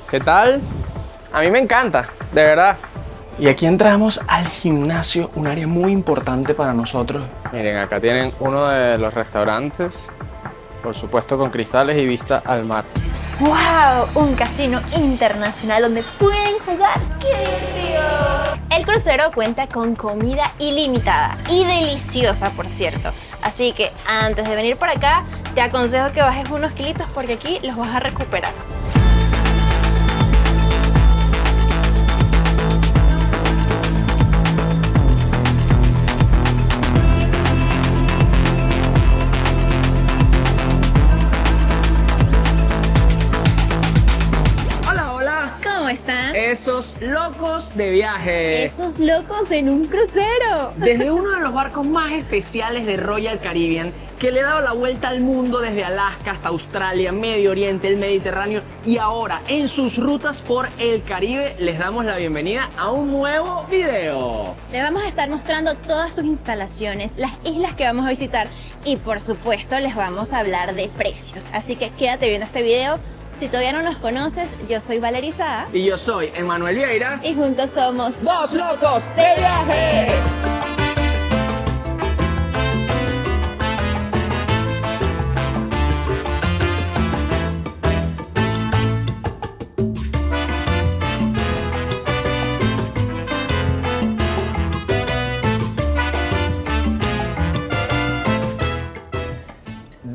¿Qué tal? A mí me encanta, de verdad. Y aquí entramos al gimnasio, un área muy importante para nosotros. Miren, acá tienen uno de los restaurantes, por supuesto con cristales y vista al mar. ¡Wow! Un casino internacional donde pueden jugar. ¡Qué divertido! El crucero cuenta con comida ilimitada y deliciosa, por cierto. Así que antes de venir por acá, te aconsejo que bajes unos kilitos porque aquí los vas a recuperar. ¿Cómo están? Esos locos de viaje. Esos locos en un crucero. Desde uno de los barcos más especiales de Royal Caribbean, que le ha dado la vuelta al mundo desde Alaska hasta Australia, Medio Oriente, el Mediterráneo y ahora en sus rutas por el Caribe, les damos la bienvenida a un nuevo video. Les vamos a estar mostrando todas sus instalaciones, las islas que vamos a visitar y por supuesto les vamos a hablar de precios. Así que quédate viendo este video. Si todavía no nos conoces, yo soy Valeria Saa. Y yo soy Emanuel Vieira. Y juntos somos Dos Locos de Viaje.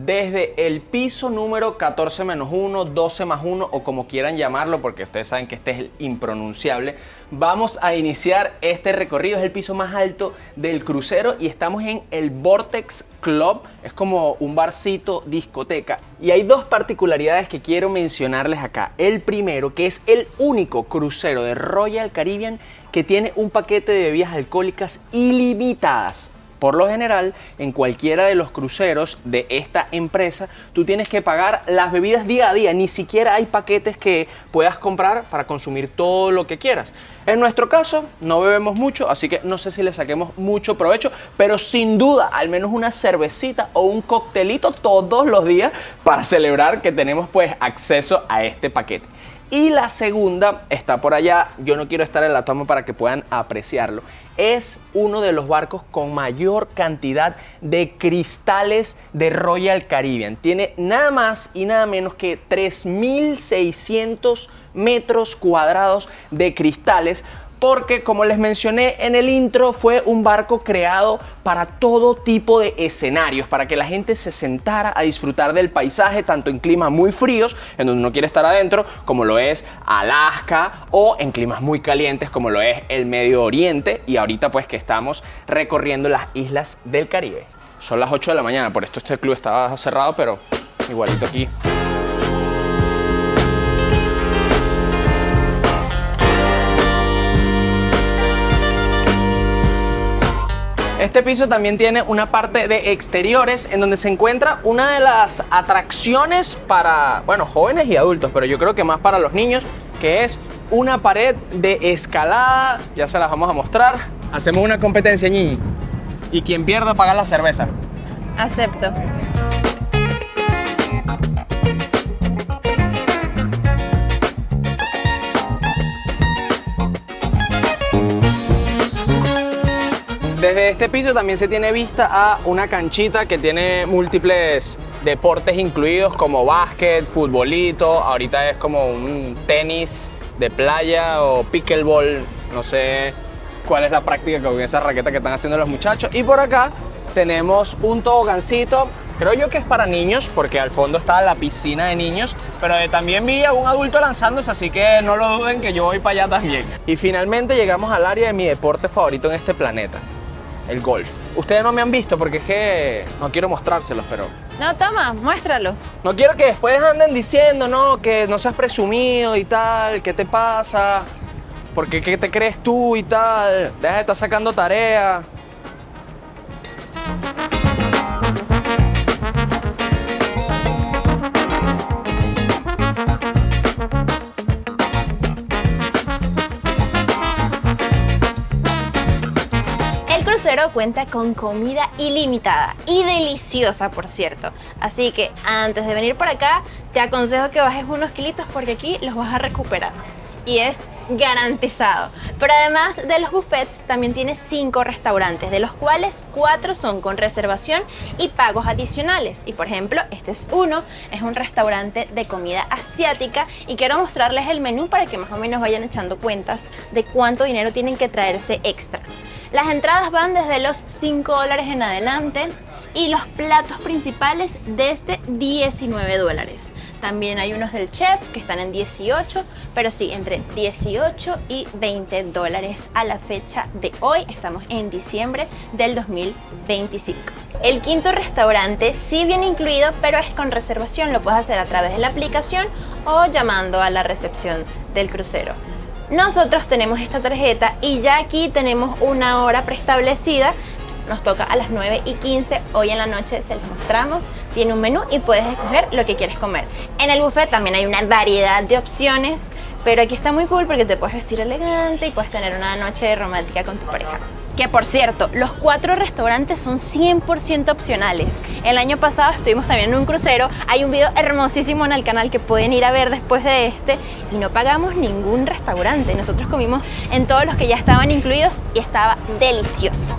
Desde el piso número 14-1, 12+1 o como quieran llamarlo, porque ustedes saben que este es el impronunciable, vamos a iniciar este recorrido. Es el piso más alto del crucero y estamos en el Vortex Club. Es como un barcito, discoteca. Y hay dos particularidades que quiero mencionarles acá. El primero, que es el único crucero de Royal Caribbean que tiene un paquete de bebidas alcohólicas ilimitadas. Por lo general, en cualquiera de los cruceros de esta empresa, tú tienes que pagar las bebidas día a día. Ni siquiera hay paquetes que puedas comprar para consumir todo lo que quieras. En nuestro caso, no bebemos mucho, así que no sé si le saquemos mucho provecho, pero sin duda, al menos una cervecita o un coctelito todos los días para celebrar que tenemos pues acceso a este paquete. Y la segunda está por allá, yo no quiero estar en la toma para que puedan apreciarlo. Es uno de los barcos con mayor cantidad de cristales de Royal Caribbean. Tiene nada más y nada menos que 3.600 metros cuadrados de cristales. Porque, como les mencioné en el intro, fue un barco creado para todo tipo de escenarios, para que la gente se sentara a disfrutar del paisaje, tanto en climas muy fríos, en donde uno quiere estar adentro, como lo es Alaska, o en climas muy calientes, como lo es el Medio Oriente, y ahorita pues que estamos recorriendo las islas del Caribe. Son las 8 de la mañana, por esto este club estaba cerrado, pero igualito aquí. Este piso también tiene una parte de exteriores en donde se encuentra una de las atracciones para, bueno, jóvenes y adultos, pero yo creo que más para los niños, que es una pared de escalada. Ya se las vamos a mostrar. Hacemos una competencia, Ñiñi, y quien pierda paga la cerveza. Acepto. Desde este piso también se tiene vista a una canchita que tiene múltiples deportes incluidos como básquet, futbolito, ahorita es como un tenis de playa o pickleball, no sé cuál es la práctica con esa raqueta que están haciendo los muchachos. Y por acá tenemos un tobogancito, creo yo que es para niños porque al fondo está la piscina de niños, pero también vi a un adulto lanzándose, así que no lo duden que yo voy para allá también. Y finalmente llegamos al área de mi deporte favorito en este planeta. El golf. Ustedes no me han visto porque es que no quiero mostrárselos, pero... No, toma, muéstralo. No quiero que después anden diciendo, no, que no seas presumido y tal, ¿qué te pasa? Porque ¿qué te crees tú y tal? Deja de estar sacando tarea. crucero cuenta con comida ilimitada y deliciosa, por cierto. Así que antes de venir por acá, te aconsejo que bajes unos kilitos porque aquí los vas a recuperar. Y es garantizado. Pero además de los buffets, también tiene 5 restaurantes, de los cuales 4 son con reservación y pagos adicionales. Y por ejemplo, este es uno, es un restaurante de comida asiática y quiero mostrarles el menú para que más o menos vayan echando cuentas de cuánto dinero tienen que traerse extra. Las entradas van desde los $5 en adelante y los platos principales desde $19. También hay unos del chef que están en 18, pero sí, entre 18 y $20 a la fecha de hoy. Estamos en diciembre del 2025. El quinto restaurante sí viene incluido, pero es con reservación. Lo puedes hacer a través de la aplicación o llamando a la recepción del crucero. Nosotros tenemos esta tarjeta y ya aquí tenemos una hora preestablecida. Nos toca a las 9:15, hoy en la noche se los mostramos, tiene un menú y puedes escoger lo que quieres comer. En el buffet también hay una variedad de opciones, pero aquí está muy cool porque te puedes vestir elegante y puedes tener una noche romántica con tu pareja. Que por cierto, los 4 restaurantes son 100% opcionales. El año pasado estuvimos también en un crucero, hay un video hermosísimo en el canal que pueden ir a ver después de este y no pagamos ningún restaurante. Nosotros comimos en todos los que ya estaban incluidos y estaba delicioso.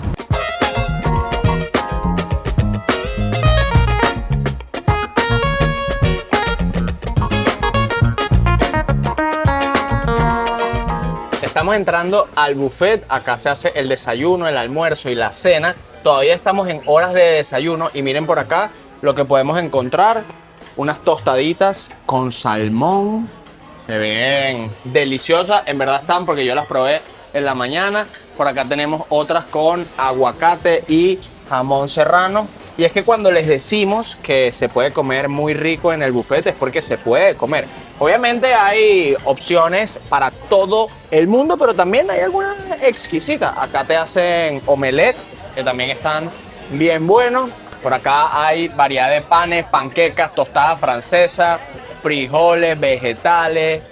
Estamos entrando al buffet, acá se hace el desayuno, el almuerzo y la cena. Todavía estamos en horas de desayuno y miren por acá lo que podemos encontrar. Unas tostaditas con salmón, se ven deliciosas, en verdad están porque yo las probé en la mañana. Por acá tenemos otras con aguacate y jamón serrano. Y es que cuando les decimos que se puede comer muy rico en el buffet es porque se puede comer. Obviamente hay opciones para todo el mundo, pero también hay algunas exquisitas. Acá te hacen omelette, que también están bien buenos. Por acá hay variedad de panes, panquecas, tostada francesa, frijoles, vegetales.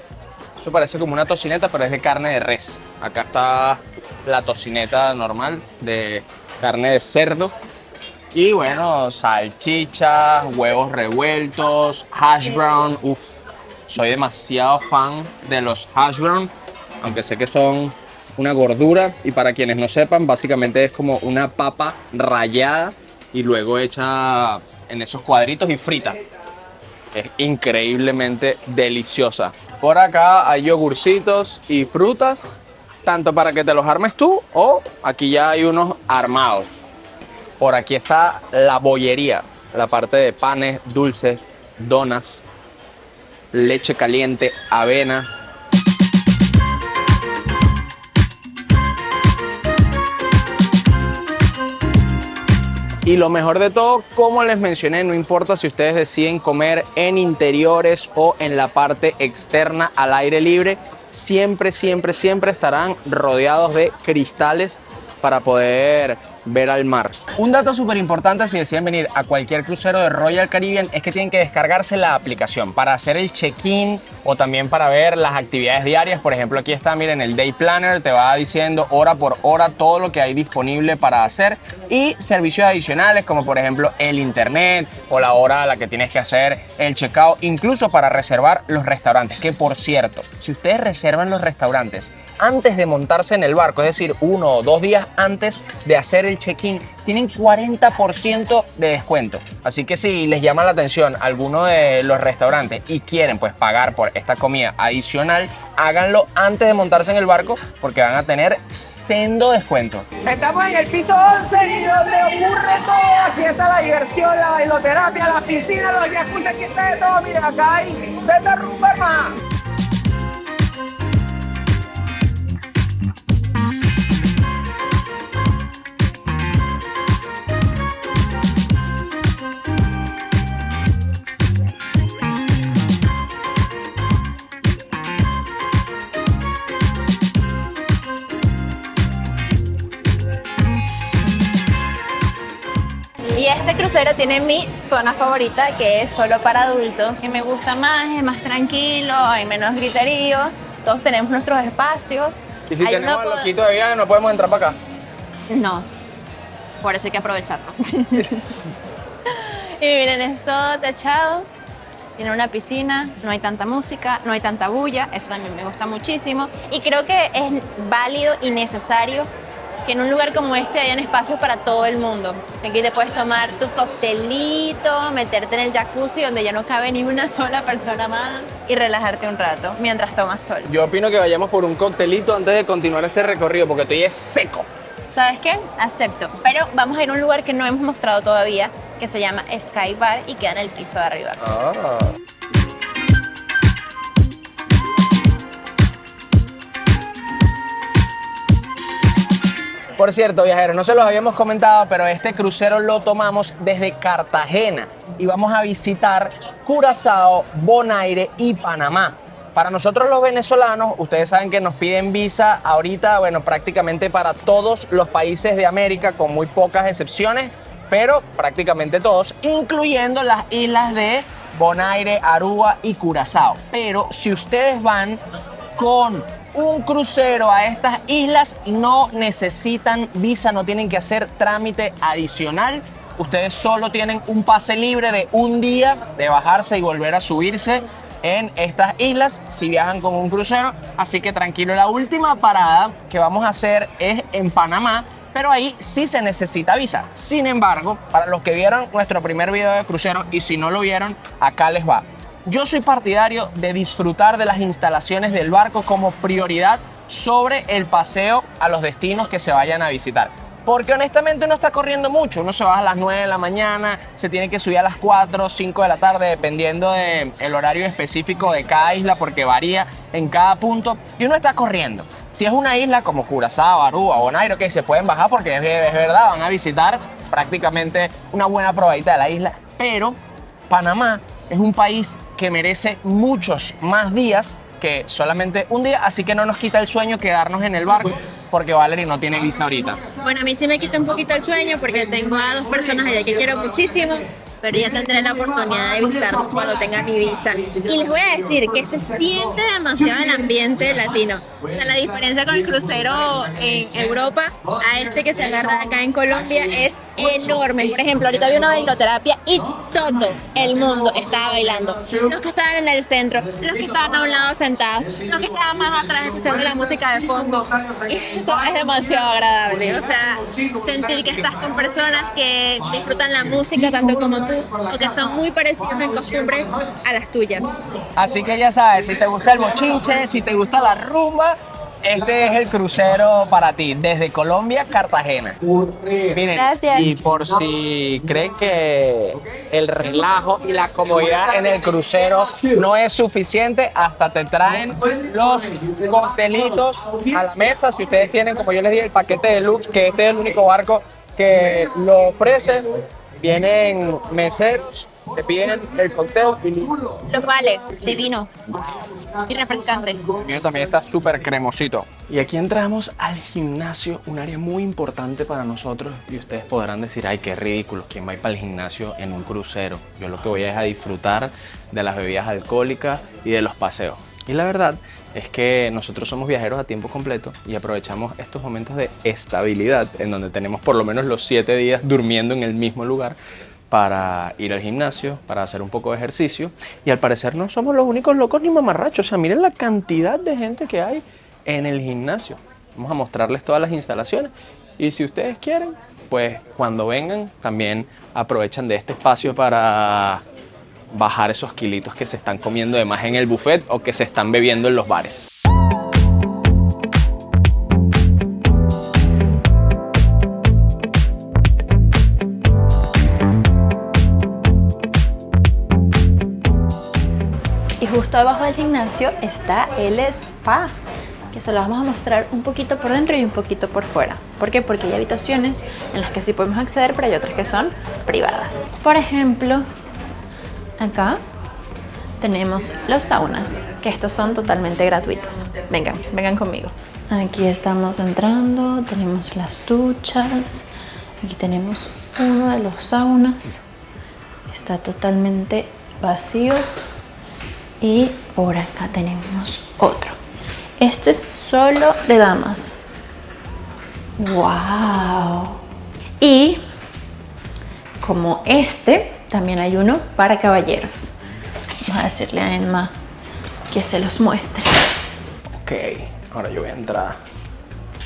Eso parece como una tocineta, pero es de carne de res. Acá está la tocineta normal de carne de cerdo. Y bueno, salchichas, huevos revueltos, hash brown. Uf, soy demasiado fan de los hash brown, aunque sé que son una gordura. Y para quienes no sepan, básicamente es como una papa rallada y luego hecha en esos cuadritos y frita. Es increíblemente deliciosa. Por acá hay yogurcitos y frutas, tanto para que te los armes tú o aquí ya hay unos armados. Por aquí está la bollería, la parte de panes, dulces, donas, leche caliente, avena. Y lo mejor de todo, como les mencioné, no importa si ustedes deciden comer en interiores o en la parte externa al aire libre, siempre estarán rodeados de cristales para poder ver al mar. Un dato súper importante si deciden venir a cualquier crucero de Royal Caribbean es que tienen que descargarse la aplicación para hacer el check-in o también para ver las actividades diarias. Por ejemplo, aquí está, miren, el Day Planner te va diciendo hora por hora todo lo que hay disponible para hacer y servicios adicionales como por ejemplo el internet o la hora a la que tienes que hacer el checkout, incluso para reservar los restaurantes. Que por cierto, si ustedes reservan los restaurantes antes de montarse en el barco, es decir, 1 o 2 días antes de hacer el check-in, tienen 40% de descuento. Así que si les llama la atención alguno de los restaurantes y quieren pues pagar por esta comida adicional, háganlo antes de montarse en el barco porque van a tener sendo descuento. Estamos en el piso 11 y donde ocurre todo. Aquí está la diversión, la bailoterapia, la piscina, los jacuzzi, aquí está de todo. Miren, acá hay Zeta Rumba más. Y este crucero tiene mi zona favorita, que es solo para adultos, que me gusta más, es más tranquilo, hay menos griterío, todos tenemos nuestros espacios. Y si Hay tenemos una al loquito de viaje, no podemos entrar para acá. No, por eso hay que aprovecharlo. Y miren, es todo techado, tiene una piscina, no hay tanta música, no hay tanta bulla, eso también me gusta muchísimo. Y creo que es válido y necesario que en un lugar como este hayan espacios para todo el mundo. Aquí te puedes tomar tu coctelito, meterte en el jacuzzi donde ya no cabe ni una sola persona más y relajarte un rato mientras tomas sol. Yo opino que vayamos por un coctelito antes de continuar este recorrido porque estoy seco. ¿Sabes qué? Acepto. Pero vamos a ir a un lugar que no hemos mostrado todavía, que se llama Sky Bar y queda en el piso de arriba. Por cierto, viajeros, no se los habíamos comentado, pero este crucero lo tomamos desde Cartagena y vamos a visitar Curazao, Bonaire y Panamá. Para nosotros los venezolanos, ustedes saben que nos piden visa ahorita, bueno, prácticamente para todos los países de América, con muy pocas excepciones, pero prácticamente todos, incluyendo las islas de Bonaire, Aruba y Curazao. Pero si ustedes van con un crucero a estas islas, no necesitan visa, no tienen que hacer trámite adicional. Ustedes solo tienen un pase libre de un día de bajarse y volver a subirse en estas islas si viajan con un crucero, así que tranquilo. La última parada que vamos a hacer es en Panamá, pero ahí sí se necesita visa. Sin embargo, para los que vieron nuestro primer video de crucero y si no lo vieron, acá les va. Yo soy partidario de disfrutar de las instalaciones del barco como prioridad sobre el paseo a los destinos que se vayan a visitar. Porque honestamente uno está corriendo mucho, uno se baja a las 9 de la mañana, se tiene que subir a las 4 o 5 de la tarde dependiendo del horario específico de cada isla porque varía en cada punto y uno está corriendo. Si es una isla como Curazao, Aruba, Bonaire, que se pueden bajar porque es verdad, van a visitar prácticamente una buena probadita de la isla, pero Panamá es un país que merece muchos más días que solamente un día, así que no nos quita el sueño quedarnos en el barco porque Valerie no tiene visa ahorita. Bueno, a mí sí me quita un poquito el sueño porque tengo a 2 personas allá que quiero muchísimo, pero ya tendré la oportunidad de visitarlos cuando tenga mi visa. Y les voy a decir que se siente demasiado el ambiente latino. O sea, la diferencia con el crucero en Europa a este que se agarra acá en Colombia es enorme. Por ejemplo, ahorita había una bailoterapia y todo el mundo estaba bailando. Los que estaban en el centro, los que estaban a un lado sentados, los que estaban más atrás escuchando la música de fondo. Y eso es demasiado agradable. O sea, sentir que estás con personas que disfrutan la música tanto como tú, o que son muy parecidos en costumbres a las tuyas. Así que ya sabes, si te gusta el bochinche, si te gusta la rumba, este es el crucero para ti, desde Colombia, Cartagena. Miren, Gracias. y por si creen que el relajo y la comodidad en el crucero no es suficiente, hasta te traen los coctelitos a la mesa. Si ustedes tienen, como yo les dije, el paquete deluxe, que este es el único barco que lo ofrece, vienen meseros, te piden el cóctel y Los vale, divino y refrescante. mío también está súper cremosito. Y aquí entramos al gimnasio, un área muy importante para nosotros. Y ustedes podrán decir, ay, qué ridículo, ¿quién va a ir para el gimnasio en un crucero? Yo lo que voy es a disfrutar de las bebidas alcohólicas y de los paseos. Y la verdad es que nosotros somos viajeros a tiempo completo y aprovechamos estos momentos de estabilidad en donde tenemos por lo menos los 7 días durmiendo en el mismo lugar para ir al gimnasio, para hacer un poco de ejercicio. Y al parecer no somos los únicos locos ni mamarrachos. O sea, miren la cantidad de gente que hay en el gimnasio. Vamos a mostrarles todas las instalaciones. Y si ustedes quieren, pues cuando vengan también aprovechan de este espacio para bajar esos kilitos que se están comiendo de más en el buffet o que se están bebiendo en los bares. Y justo abajo del gimnasio está el spa, que se lo vamos a mostrar un poquito por dentro y un poquito por fuera. ¿Por qué? Porque hay habitaciones en las que sí podemos acceder, pero hay otras que son privadas. Por ejemplo, acá tenemos los saunas, que estos son totalmente gratuitos. Vengan, vengan conmigo. Aquí estamos entrando, tenemos las duchas, aquí tenemos uno de los saunas, está totalmente vacío. Y por acá tenemos otro. Este es solo de damas. ¡Wow! Y como también hay uno para caballeros. Vamos a decirle a Emma que se los muestre. Ok, ahora yo voy a entrar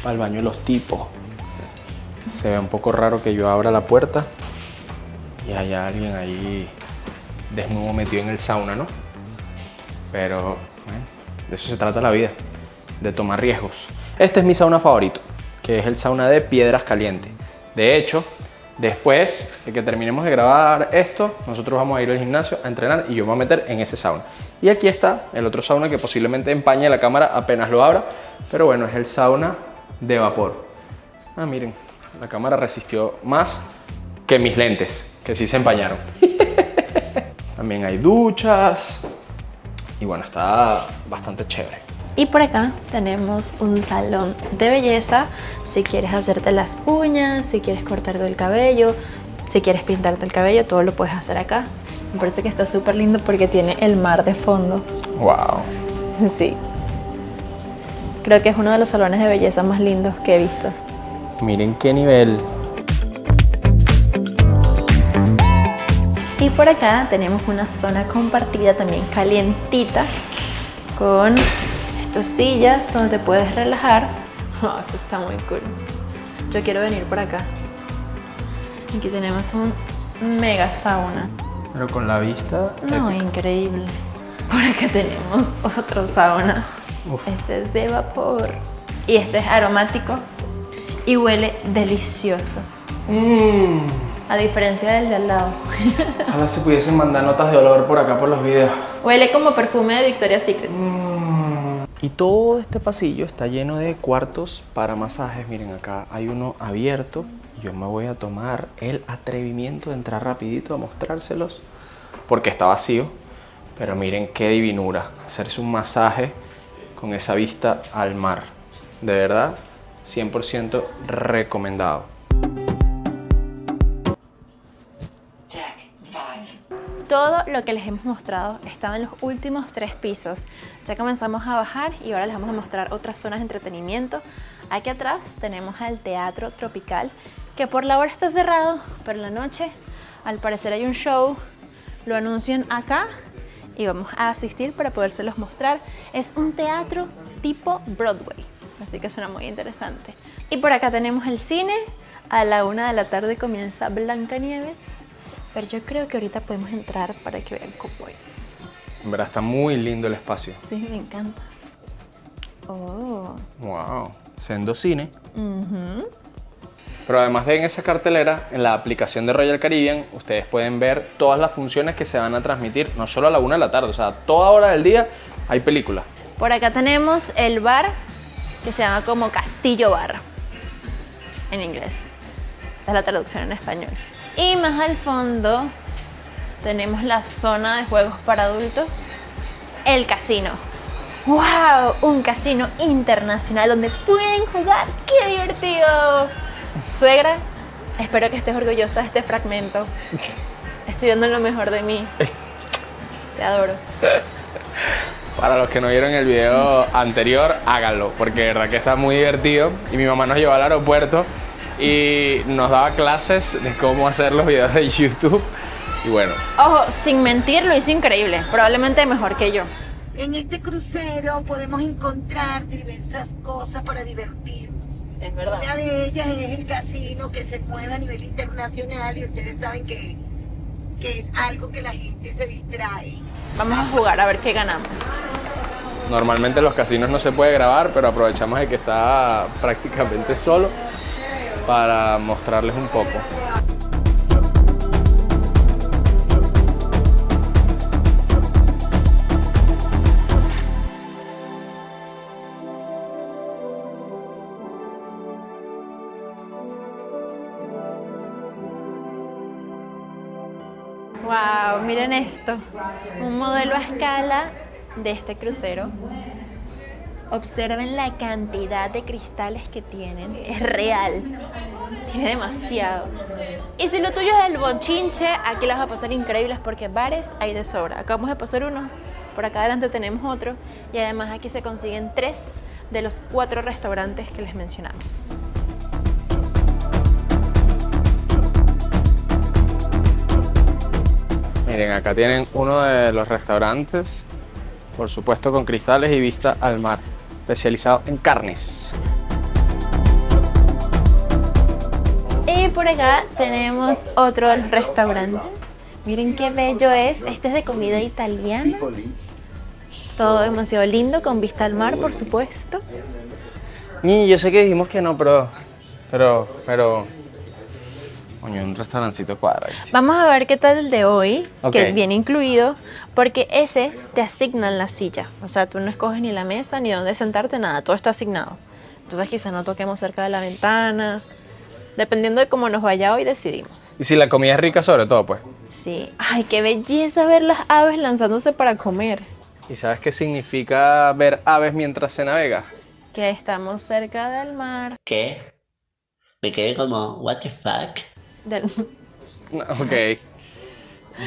al baño de los tipos. Se ve un poco raro que yo abra la puerta y haya alguien ahí desnudo metido en el sauna, ¿no? Pero bueno, de eso se trata la vida, de tomar riesgos. Este es mi sauna favorito, que es el sauna de Piedras Calientes. De hecho, después de que terminemos de grabar esto, nosotros vamos a ir al gimnasio a entrenar y yo me voy a meter en ese sauna. Y aquí está el otro sauna que posiblemente empañe la cámara apenas lo abra, pero bueno, es el sauna de vapor. Ah, miren, la cámara resistió más que mis lentes, que sí se empañaron. También hay duchas y bueno, está bastante chévere. Y por acá tenemos un salón de belleza. Si quieres hacerte las uñas, si quieres cortarte el cabello, si quieres pintarte el cabello, todo lo puedes hacer acá. Me parece que está súper lindo porque tiene el mar de fondo. Wow. Sí. Creo que es uno de los salones de belleza más lindos que he visto. Miren qué nivel. Y por acá tenemos una zona compartida también calientita con estas sillas donde te puedes relajar. Oh, esto está muy cool. Yo quiero venir por acá. Aquí tenemos un mega sauna. Pero con la vista... No, épica. increíble. Por acá tenemos otro sauna. Uf. Este es de vapor. Y este es aromático y huele delicioso. A diferencia del de al lado. Ojalá se pudiesen mandar notas de olor por acá por los videos. Huele como perfume de Victoria's Secret. Y todo este pasillo está lleno de cuartos para masajes. Miren, acá hay uno abierto. Yo me voy a tomar el atrevimiento de entrar rapidito a mostrárselos porque está vacío. Pero miren qué divinura. Hacerse un masaje con esa vista al mar. De verdad, 100% recomendado. Todo lo que les hemos mostrado estaba en los últimos 3 pisos. Ya comenzamos a bajar y ahora les vamos a mostrar otras zonas de entretenimiento. Aquí atrás tenemos al Teatro Tropical, que por la hora está cerrado, pero en la noche al parecer hay un show. Lo anuncian acá y vamos a asistir para podérselos mostrar. Es un teatro tipo Broadway, así que suena muy interesante. Y por acá tenemos el cine. A la 1 de la tarde comienza Blancanieves. Pero yo creo que ahorita podemos entrar para que vean cómo es. En verdad está muy lindo el espacio. Sí, me encanta. Oh. Wow. Sendo cine. Pero además de en esa cartelera, en la aplicación de Royal Caribbean, ustedes pueden ver todas las funciones que se van a transmitir, no solo a la 1 de la tarde, o sea, a toda hora del día hay películas. Por acá tenemos el bar que se llama como Castillo Bar en inglés. Esta es la traducción en español. Y más al fondo tenemos la zona de juegos para adultos, el casino. ¡Wow! Un casino internacional donde pueden jugar. ¡Qué divertido! Suegra, espero que estés orgullosa de este fragmento. Estoy dando lo mejor de mí. Te adoro. Para los que no vieron el video anterior, háganlo, porque de verdad que está muy divertido. Y mi mamá nos llevó al aeropuerto y nos daba clases de cómo hacer los videos de YouTube. Y bueno. Ojo, sin mentir, lo hizo increíble. Probablemente mejor que yo. En este crucero podemos encontrar diversas cosas para divertirnos. Es verdad. Una de ellas es el casino que se mueve a nivel internacional y ustedes saben que es algo que la gente se distrae. Vamos a jugar a ver qué ganamos. Normalmente en los casinos no se puede grabar, pero aprovechamos de que está prácticamente solo para mostrarles un poco. Wow, miren esto. Un modelo a escala de este crucero. Observen la cantidad de cristales que tienen. Es real. Tiene demasiados. Y si lo tuyo es el bochinche, aquí las vas a pasar increíbles porque bares hay de sobra. Acabamos de pasar uno. Por acá adelante tenemos otro. Y además aquí se consiguen 3 de los 4 restaurantes que les mencionamos. Miren, acá tienen uno de los restaurantes, por supuesto con cristales y vista al mar, especializado en carnes. Y por acá tenemos otro restaurante. Miren qué bello es. Este es de comida italiana. Todo demasiado lindo, con vista al mar, por supuesto. Y yo sé que dijimos que no, pero... Coño, un restaurancito cuadra. Vamos a ver qué tal el de hoy, Ok. que viene incluido, porque ese te asignan la silla. O sea, tú no escoges ni la mesa, ni dónde sentarte, nada. Todo está asignado. Entonces quizá no toquemos cerca de la ventana. Dependiendo de cómo nos vaya hoy, decidimos. Y si la comida es rica sobre todo, pues. Sí. Ay, qué belleza ver las aves lanzándose para comer. ¿Y sabes qué significa ver aves mientras se navega? Que estamos cerca del mar. ¿Qué? Me quedé como, what the fuck? Ok.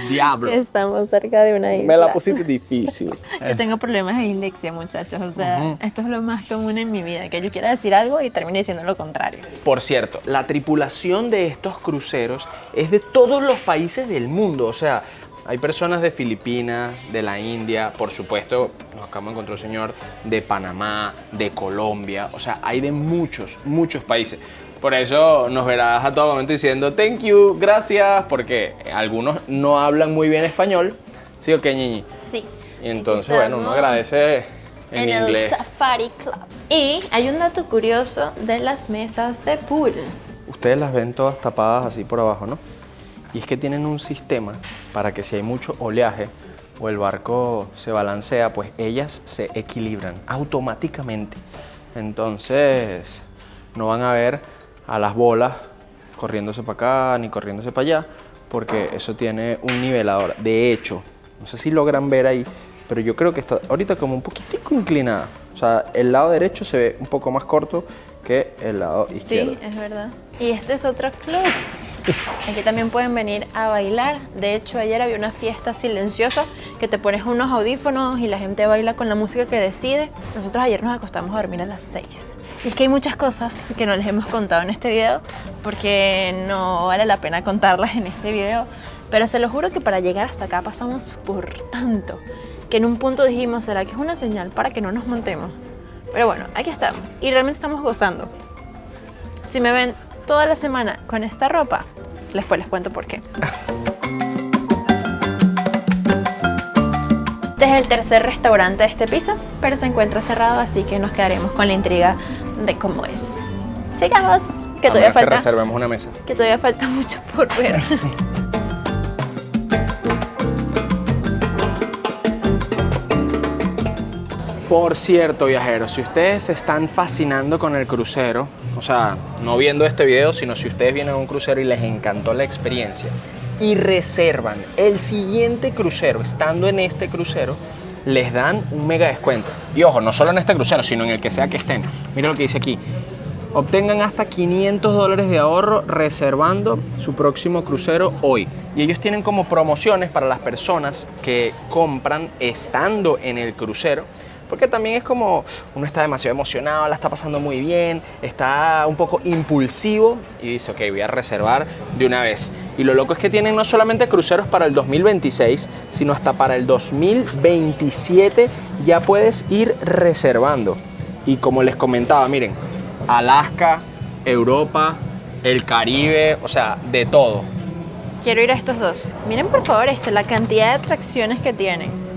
Diablo. Que estamos cerca de una isla. Me la pusiste difícil. Yo tengo problemas de dislexia, muchachos. O sea, esto es lo más común en mi vida. Que yo quiera decir algo y termine diciendo lo contrario. Por cierto, la tripulación de estos cruceros es de todos los países del mundo. O sea, hay personas de Filipinas, de la India, por supuesto, nos acabamos de encontrar un señor de Panamá, de Colombia. O sea, hay de muchos países. Por eso nos verás a todo momento diciendo thank you, gracias, porque algunos no hablan muy bien español. ¿Sí o qué, Ñiñi? Sí. Y entonces, bueno, uno agradece en inglés. el Safari Club. Y hay un dato curioso de las mesas de pool. Ustedes las ven todas tapadas así por abajo, ¿no? Y es que tienen un sistema para que si hay mucho oleaje o el barco se balancea, pues ellas se equilibran automáticamente. Entonces, no van a ver a las bolas corriéndose para acá ni corriéndose para allá, porque eso tiene un nivelador. De hecho, no sé si logran ver ahí, pero yo creo que está ahorita como un poquitico inclinada. O sea, el lado derecho se ve un poco más corto que el lado izquierdo. Sí, es verdad. Y este es otro club. Aquí también pueden venir a bailar. De hecho, ayer había una fiesta silenciosa que te pones unos audífonos y la gente baila con la música que decide. Nosotros ayer nos acostamos a dormir a las 6. Y es que hay muchas cosas que no les hemos contado en este video porque no vale la pena contarlas en este video. Pero se lo juro que para llegar hasta acá pasamos por tanto que en un punto dijimos, ¿será que es una señal para que no nos montemos? Pero bueno, aquí estamos y realmente estamos gozando. Si me ven toda la semana con esta ropa, después les cuento por qué. Este es el tercer restaurante de este piso, pero se encuentra cerrado, así que nos quedaremos con la intriga de cómo es. Sigamos, que todavía Que falta, reservemos una mesa. que todavía falta mucho por ver. Por cierto, viajeros, si ustedes se están fascinando con el crucero, o sea, no viendo este video, sino si ustedes vienen a un crucero y les encantó la experiencia y reservan el siguiente crucero estando en este crucero, les dan un mega descuento. Y ojo, no solo en este crucero, sino en el que sea que estén. Mira lo que dice aquí. Obtengan hasta $500 de ahorro reservando su próximo crucero hoy. Y ellos tienen como promociones para las personas que compran estando en el crucero. Porque también es como, uno está demasiado emocionado, la está pasando muy bien, está un poco impulsivo y dice, ok, voy a reservar de una vez. Y lo loco es que tienen no solamente cruceros para el 2026, sino hasta para el 2027 ya puedes ir reservando. Y como les comentaba, miren, Alaska, Europa, el Caribe, o sea, de todo. Quiero ir a estos dos. Miren por favor la cantidad de atracciones que tienen.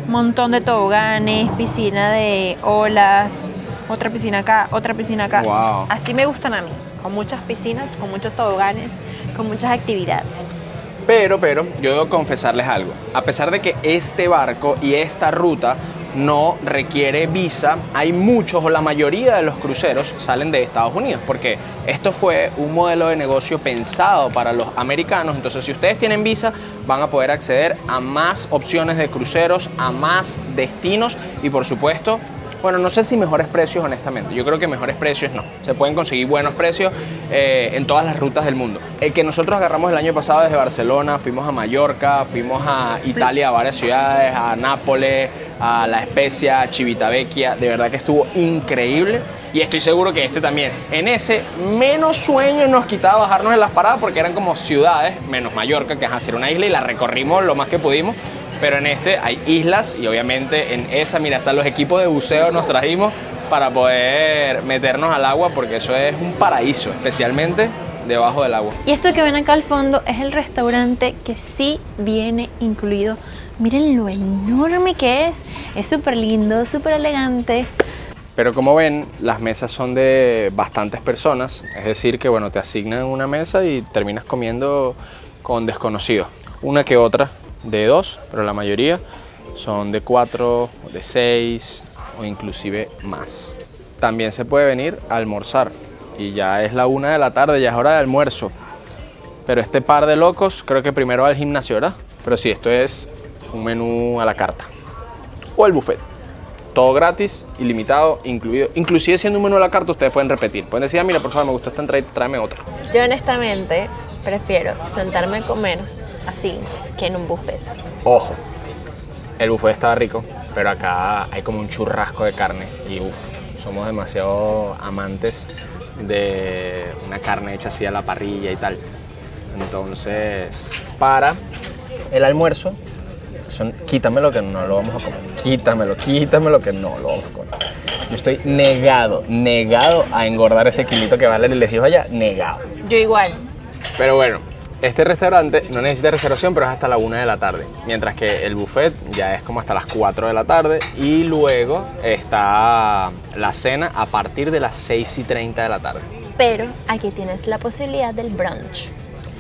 Montón de toboganes, piscina de olas, otra piscina acá, otra piscina acá. Wow. Así me gustan a mí, con muchas piscinas, con muchos toboganes, con muchas actividades. Pero, yo debo confesarles algo. A pesar de que este barco y esta ruta no requiere visa, hay muchos o la mayoría de los cruceros salen de Estados Unidos, porque esto fue un modelo de negocio pensado para los americanos. Entonces, si ustedes tienen visa, van a poder acceder a más opciones de cruceros, a más destinos y, por supuesto, Bueno, no sé si mejores precios, honestamente. Yo creo que mejores precios no. Se pueden conseguir buenos precios en todas las rutas del mundo. El que nosotros agarramos el año pasado desde Barcelona, fuimos a Mallorca, fuimos a Italia, a varias ciudades, a Nápoles, a La Spezia, a Civitavecchia. De verdad que estuvo increíble. Y estoy seguro que este también. En ese, menos sueño nos quitaba bajarnos en las paradas porque eran como ciudades, menos Mallorca, que es hacer una isla, y la recorrimos lo más que pudimos. Pero en este hay islas y obviamente en esa, mira, hasta los equipos de buceo nos trajimos para poder meternos al agua porque eso es un paraíso, especialmente debajo del agua. Y esto que ven acá al fondo es el restaurante que sí viene incluido. Miren lo enorme que es súper lindo, súper elegante. Pero como ven, las mesas son de bastantes personas, es decir que bueno, te asignan una mesa y terminas comiendo con desconocidos. Una que otra de 2, pero la mayoría son de 4, de 6 o inclusive más. También se puede venir a almorzar y ya es la 1 de la tarde, ya es hora de almuerzo. Pero este par de locos creo que primero va al gimnasio, ¿verdad? Pero sí, esto es un menú a la carta o el buffet. Todo gratis, ilimitado, incluido. Inclusive siendo un menú a la carta, ustedes pueden repetir. Pueden decir, mira, por favor, me gustó esta entrada, tráeme otra. Yo honestamente prefiero sentarme a comer así que en un buffet. Ojo, el buffet estaba rico, pero acá hay como un churrasco de carne y somos demasiado amantes de una carne hecha así a la parrilla y tal. Entonces, para el almuerzo, quítame lo que no lo vamos a comer. Quítame lo que no lo vamos a comer. Yo estoy negado a engordar ese kilito que vale, les digo allá, negado. Yo igual. Pero bueno, este restaurante no necesita reservación, pero es hasta la 1 de la tarde. Mientras que el buffet ya es como hasta las 4 de la tarde. Y luego está la cena a partir de las 6:30 de la tarde. Pero aquí tienes la posibilidad del brunch.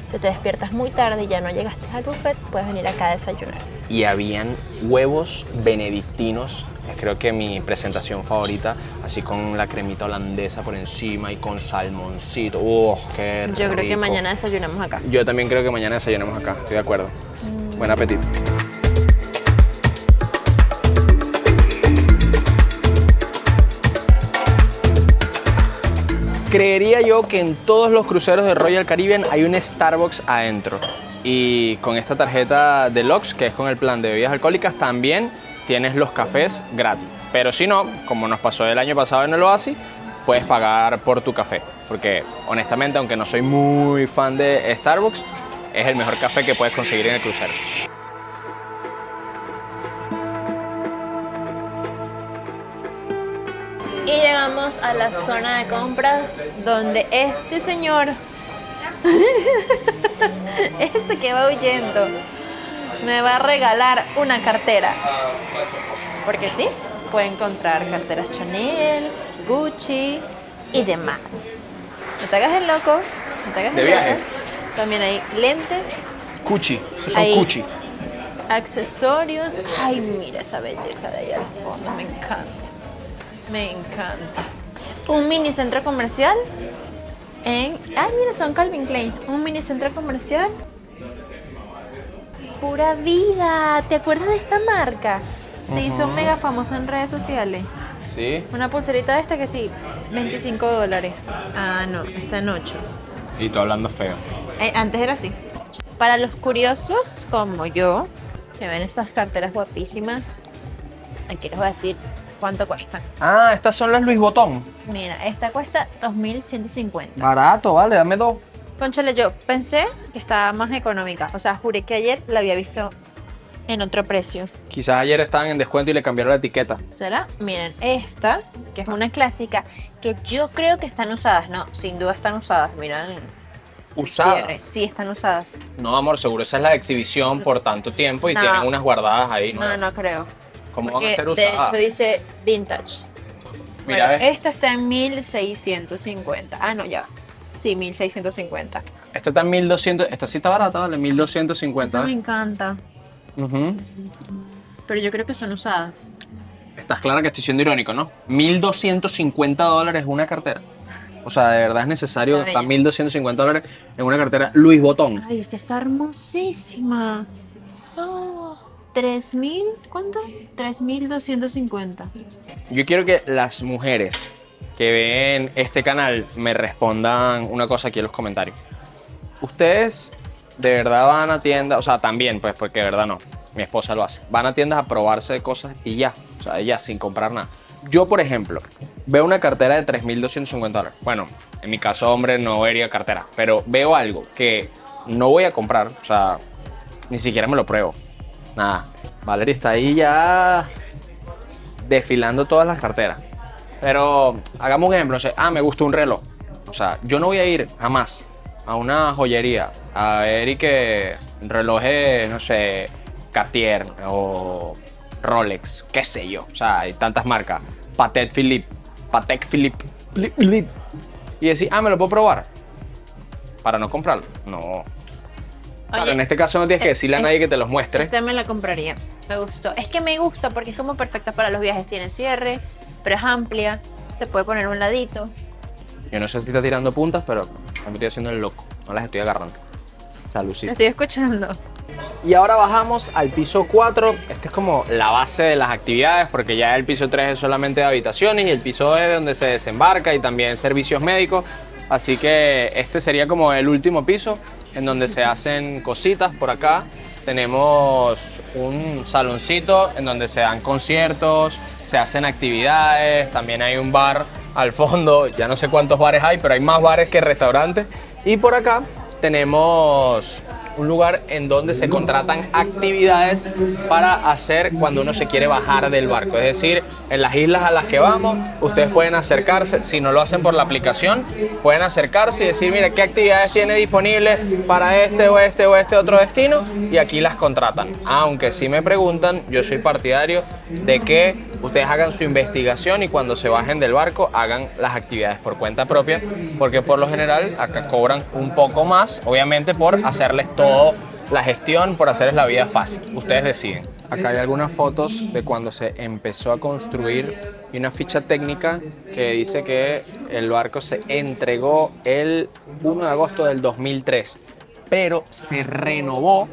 Si te despiertas muy tarde y ya no llegaste al buffet, puedes venir acá a desayunar. Y habían huevos benedictinos, creo que mi presentación favorita, así con la cremita holandesa por encima y con salmoncito. ¡Qué rico! Yo creo que mañana desayunamos acá. Yo también creo que mañana desayunamos acá, estoy de acuerdo. Buen apetito. Creería yo que en todos los cruceros de Royal Caribbean hay un Starbucks adentro. Y con esta tarjeta Deluxe, que es con el plan de bebidas alcohólicas, también tienes los cafés gratis. Pero si no, como nos pasó el año pasado en el Oasis, puedes pagar por tu café. Porque honestamente, aunque no soy muy fan de Starbucks, es el mejor café que puedes conseguir en el crucero. Y llegamos a la zona de compras donde este señor, este que va huyendo, me va a regalar una cartera. Porque sí, puede encontrar carteras Chanel, Gucci y demás. No te hagas el loco, no te hagas ¿De el viaje? loco. También hay lentes, Cuchi, esos son Ahí. Cuchi. accesorios. Ay, mira esa belleza de ahí al fondo, me encanta. Me encanta. Un mini centro comercial en... Ay, mira, son Calvin Klein. Un mini centro comercial. Pura vida. ¿Te acuerdas de esta marca? Se hizo mega famosa en redes sociales. Sí. Una pulserita de esta que sí, $25. Ah, no, está en 8. Y tú hablando feo. Antes era así. Para los curiosos como yo, que ven estas carteras guapísimas, aquí les voy a decir cuánto cuestan. Ah, estas son las Louis Vuitton. Mira, esta cuesta 2.150. Barato, vale, dame 2. Cónchale, yo pensé que estaba más económica. O sea, juré que ayer la había visto en otro precio. Quizás ayer estaban en descuento y le cambiaron la etiqueta. ¿Será? Miren, esta, que es una clásica, que yo creo que están usadas. No, sin duda están usadas. Miren. ¿Usadas? Sí, están usadas. No, amor, seguro esa es la exhibición por tanto tiempo y No. tienen unas guardadas ahí, ¿no? No, no creo. ¿Cómo van a Porque ser de usadas? hecho dice vintage. Mira, Bueno, ¿ves? esta está en 1.650. Ah, no, ya. Sí, 1.650. Esta está en 1200. Esta sí está barata, vale, 1250. Esa me ¿ves? encanta. Ujú. Pero yo creo que son usadas. Estás clara que estoy siendo irónico, ¿no? $1.250 una cartera. O sea, de verdad es necesario Está gastar bella. $1.250 en una cartera Louis Vuitton. Ay, esta está hermosísima. Oh, 3.000, ¿cuánto? 3.250. Yo quiero que las mujeres que ven este canal me respondan una cosa aquí en los comentarios. ¿Ustedes de verdad van a tiendas? O sea, también, pues, porque de verdad no. Mi esposa lo hace. Van a tiendas a probarse cosas y ya. O sea, ya, sin comprar nada. Yo, por ejemplo, veo una cartera de $3.250. Bueno, en mi caso, hombre, no vería cartera. Pero veo algo que no voy a comprar. O sea, ni siquiera me lo pruebo. Nada. Valeria está ahí ya desfilando todas las carteras. Pero hagamos un ejemplo. O sea, me gustó un reloj. O sea, yo no voy a ir jamás a una joyería a ver y que relojes, no sé, Cartier o Rolex, qué sé yo. O sea, hay tantas marcas. Patek Philippe. Y decir, me lo puedo probar. Para no comprarlo. No. Claro, en este caso no tienes que decirle a nadie que te los muestre. Esta me la compraría. Me gustó. Es que me gusta porque es como perfecta para los viajes. Tiene cierre, pero es amplia. Se puede poner un ladito. Yo no sé si está tirando puntas, pero me estoy haciendo el loco. No las estoy agarrando. Saludcita. Te estoy escuchando. Y ahora bajamos al piso 4. Este es como la base de las actividades, porque ya el piso 3 es solamente de habitaciones y el piso 2 es donde se desembarca y también servicios médicos. Así que este sería como el último piso en donde se hacen cositas. Por acá tenemos un saloncito en donde se dan conciertos, se hacen actividades, también hay un bar al fondo. Ya no sé cuántos bares hay, pero hay más bares que restaurantes. Y por acá tenemos un lugar en donde se contratan actividades para hacer cuando uno se quiere bajar del barco. Es decir, en las islas a las que vamos, ustedes pueden acercarse. Si no lo hacen por la aplicación, pueden acercarse y decir, mire, qué actividades tiene disponibles para este o este o este otro destino, y aquí las contratan. Aunque si me preguntan, yo soy partidario de que ustedes hagan su investigación y cuando se bajen del barco hagan las actividades por cuenta propia, porque por lo general acá cobran un poco más, obviamente por hacerles todo la gestión, por hacerles la vida fácil. Ustedes deciden. Acá hay algunas fotos de cuando se empezó a construir y una ficha técnica que dice que el barco se entregó el 1 de agosto del 2003, pero se renovó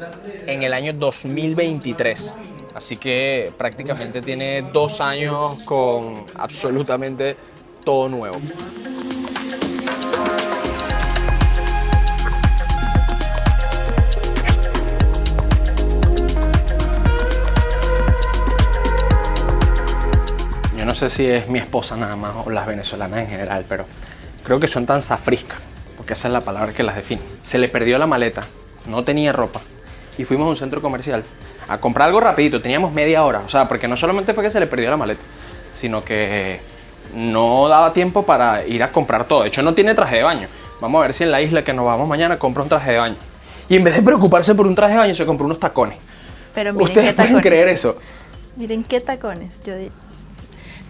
en el año 2023. Así que prácticamente tiene 2 años con absolutamente todo nuevo. Yo no sé si es mi esposa nada más o las venezolanas en general, pero creo que son tan zafriscas, porque esa es la palabra que las define. Se le perdió la maleta, no tenía ropa y fuimos a un centro comercial a comprar algo rapidito, teníamos media hora. O sea, porque no solamente fue que se le perdió la maleta, sino que no daba tiempo para ir a comprar todo. De hecho, no tiene traje de baño. Vamos a ver si en la isla que nos vamos mañana compra un traje de baño. Y en vez de preocuparse por un traje de baño, se compró unos tacones. Pero miren ¿Ustedes qué tacones. pueden creer eso? Miren qué tacones, yo digo.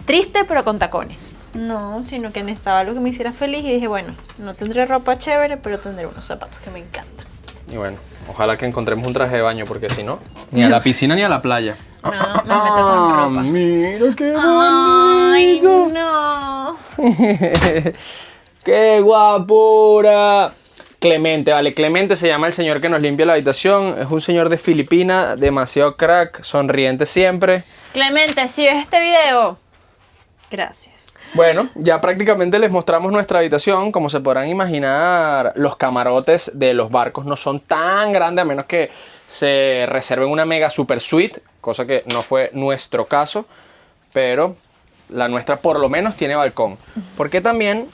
Triste, pero con tacones. No, sino que necesitaba algo que me hiciera feliz y dije, bueno, no tendré ropa chévere, pero tendré unos zapatos que me encantan. Y bueno, ojalá que encontremos un traje de baño, porque si no, ni a la piscina ni a la playa. No, me meto con ropa. Mira qué Ay, bonito. no. ¡Qué guapura! Clemente, vale. Clemente se llama el señor que nos limpia la habitación. Es un señor de Filipinas, demasiado crack, sonriente siempre. Clemente, si ves este video, gracias. Bueno, ya prácticamente les mostramos nuestra habitación. Como se podrán imaginar, los camarotes de los barcos no son tan grandes, a menos que se reserven una mega super suite, cosa que no fue nuestro caso, pero la nuestra por lo menos tiene balcón. Porque también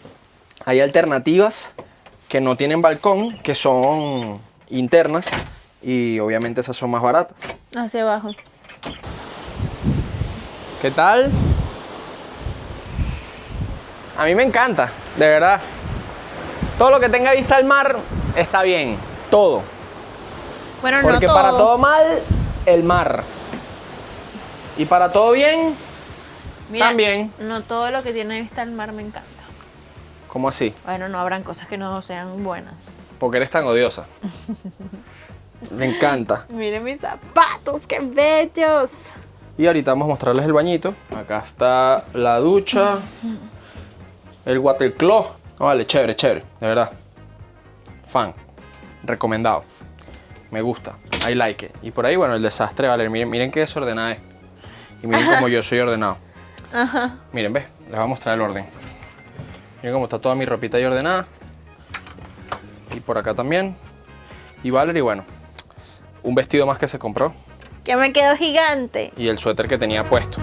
hay alternativas que no tienen balcón, que son internas, y obviamente esas son más baratas. Hacia abajo. ¿Qué tal? A mí me encanta, de verdad. Todo lo que tenga vista al mar está bien, todo. Bueno, Porque no todo. para todo mal, el mar. Y para todo bien, Mira, también. no todo lo que tiene vista al mar me encanta. ¿Cómo así? Bueno, no habrán cosas que no sean buenas. Porque eres tan odiosa. Me encanta. Miren mis zapatos, qué bellos. Y ahorita vamos a mostrarles el bañito. Acá está la ducha. El water closet. No, vale, chévere, chévere. De verdad. Fan. Recomendado. Me gusta. I like it. Y por ahí, bueno, el desastre, vale. Miren qué desordenada es. Y miren cómo yo soy ordenado. Ajá. Miren, ¿ves? Les voy a mostrar el orden. Miren cómo está toda mi ropita ahí ordenada. Y por acá también. Y Valerie, bueno, un vestido más que se compró. Ya me quedó gigante. Y el suéter que tenía puesto.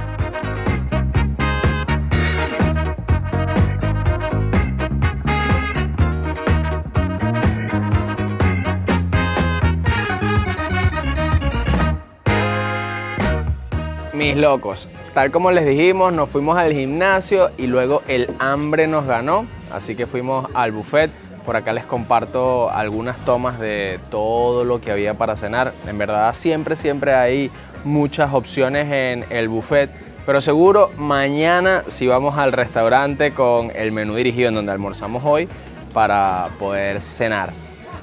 Mis locos, tal como les dijimos, nos fuimos al gimnasio y luego el hambre nos ganó, así que fuimos al buffet. Por acá les comparto algunas tomas de todo lo que había para cenar. En verdad siempre hay muchas opciones en el buffet, pero seguro mañana sí vamos al restaurante con el menú dirigido en donde almorzamos hoy para poder cenar.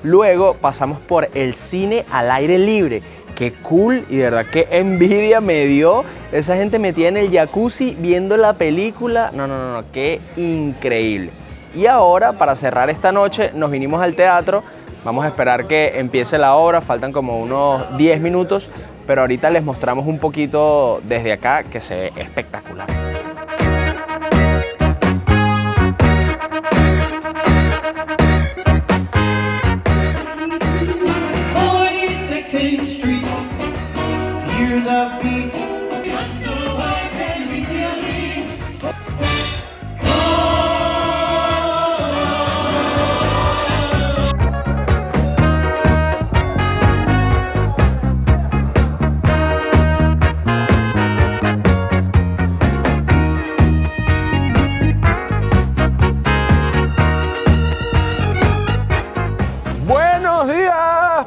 Luego pasamos por el cine al aire libre. Qué cool y de verdad qué envidia me dio esa gente metida en el jacuzzi viendo la película. No, qué increíble. Y ahora, para cerrar esta noche, nos vinimos al teatro. Vamos a esperar que empiece la obra, faltan como unos 10 minutos, pero ahorita les mostramos un poquito desde acá que se ve espectacular.